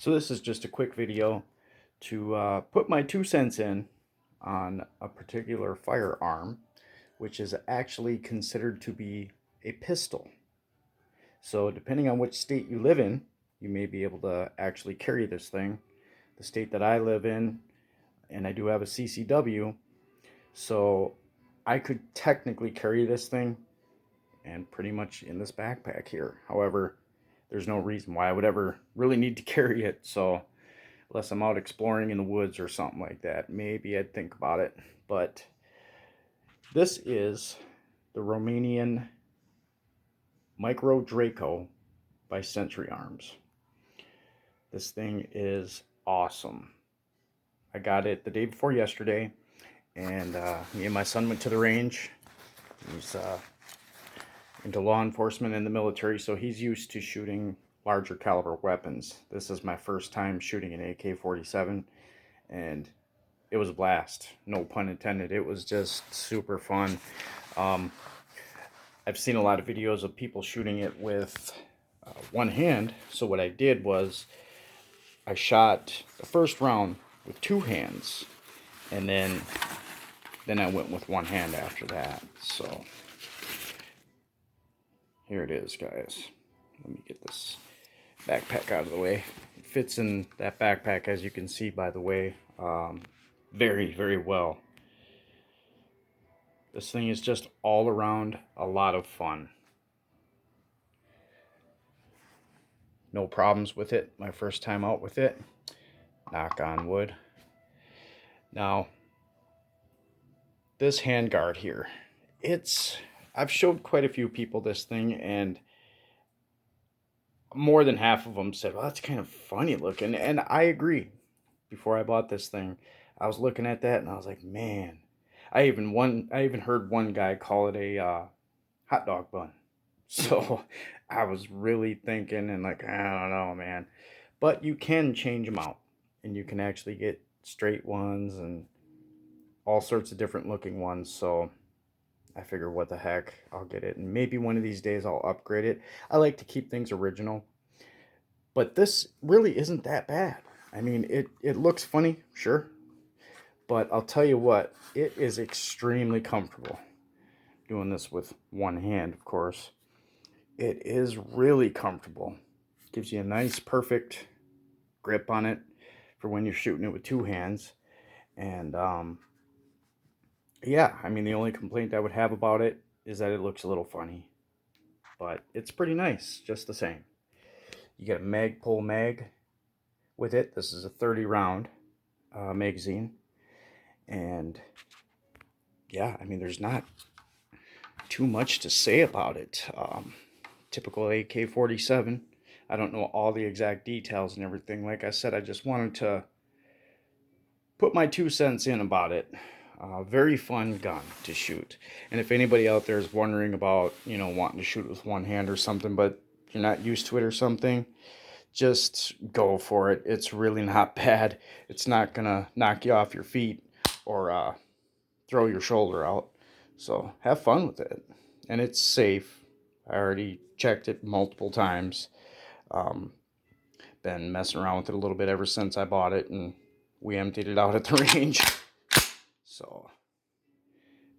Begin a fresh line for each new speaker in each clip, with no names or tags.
So this is just a quick video to put my 2 cents in on a particular firearm, which is actually considered to be a pistol. So depending on which state you live in, you may be able to actually carry this thing. The state that I live in, and I do have a CCW, so I could technically carry this thing and pretty much in this backpack here. However, there's no reason why I would ever really need to carry it, so unless I'm out exploring in the woods or something like that, maybe I'd think about it. But this is the Romanian Micro Draco by Century Arms. This thing is awesome. I got it the day before yesterday, and me and my son went to the range. He's into law enforcement and the military, so he's used to shooting larger caliber weapons. This is my first time shooting an AK-47, and it was a blast. No pun intended. It was just super fun. I've seen a lot of videos of people shooting it with one hand, so what I did was I shot the first round with two hands, and then I went with one hand after that. So here it is, guys. Let me get this backpack out of the way. It fits in that backpack, as you can see, by the way, very, very well. This thing is just all around a lot of fun. No problems with it. My first time out with it. Knock on wood. Now, this handguard here, I've showed quite a few people this thing, and more than half of them said, well, that's kind of funny looking. And I agree. Before I bought this thing, I was looking at that and I was like, man. I even heard one guy call it a hot dog bun. So I was really thinking and like, I don't know, man. But you can change them out, and you can actually get straight ones and all sorts of different looking ones. So I figure, what the heck, I'll get it, and maybe one of these days I'll upgrade it. I like to keep things original, but this really isn't that bad. I mean, it looks funny, sure, but I'll tell you what, it is extremely comfortable. Doing this with one hand, of course. It is really comfortable. Gives you a nice, perfect grip on it for when you're shooting it with two hands. And yeah, I mean, the only complaint I would have about it is that it looks a little funny, but it's pretty nice just the same. You get a Magpul mag with it. This is a 30 round magazine, and yeah, I mean, there's not too much to say about it. Typical AK-47. I don't know all the exact details and everything. Like I said, I just wanted to put my 2 cents in about it. Very fun gun to shoot. And if anybody out there is wondering about, wanting to shoot with one hand or something, but you're not used to it or something, just go for it. It's really not bad. It's not gonna knock you off your feet or throw your shoulder out. So have fun with it. And it's safe. I already checked it multiple times. Um, been messing around with it a little bit ever since I bought it, and we emptied it out at the range. So,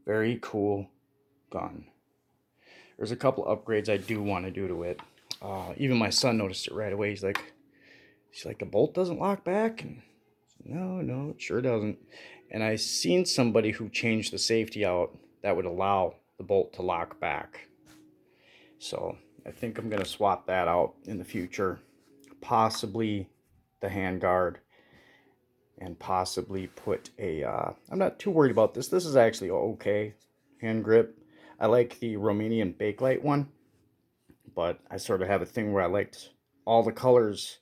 very cool gun. There's a couple upgrades I do want to do to it. Even my son noticed it right away. He's like, the bolt doesn't lock back? And no, it sure doesn't. And I seen somebody who changed the safety out that would allow the bolt to lock back. So I think I'm going to swap that out in the future. Possibly the handguard, and possibly put a, I'm not too worried about this. This is actually okay hand grip. I like the Romanian Bakelite one, but I sort of have a thing where I liked all the colors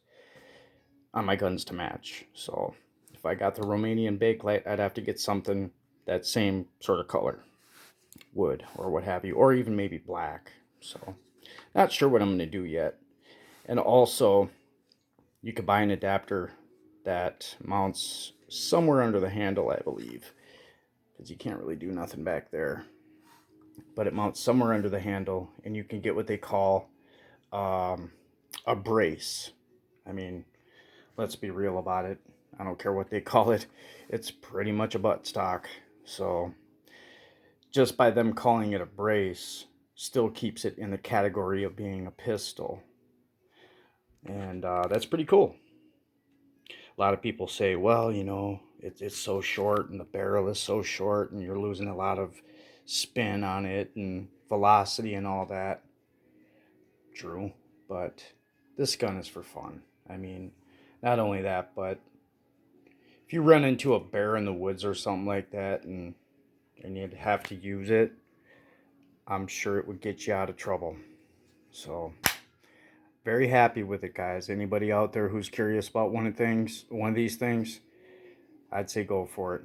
on my guns to match. So if I got the Romanian Bakelite, I'd have to get something that same sort of color, wood or what have you, or even maybe black. So not sure what I'm going to do yet. And also, you could buy an adapter that mounts somewhere under the handle, I believe, because you can't really do nothing back there. But it mounts somewhere under the handle, and you can get what they call a brace. I mean, let's be real about it. I don't care what they call it. It's pretty much a buttstock. So just by them calling it a brace still keeps it in the category of being a pistol. And that's pretty cool. A lot of people say, well, you know, it's so short and the barrel is so short and you're losing a lot of spin on it and velocity and all that. True, but this gun is for fun. I mean, not only that, but if you run into a bear in the woods or something like that and you'd have to use it, I'm sure it would get you out of trouble. So very happy with it, guys. Anybody out there who's curious about one of these things, I'd say go for it.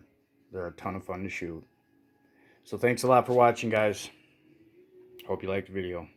They're a ton of fun to shoot. So thanks a lot for watching, guys. Hope you liked the video.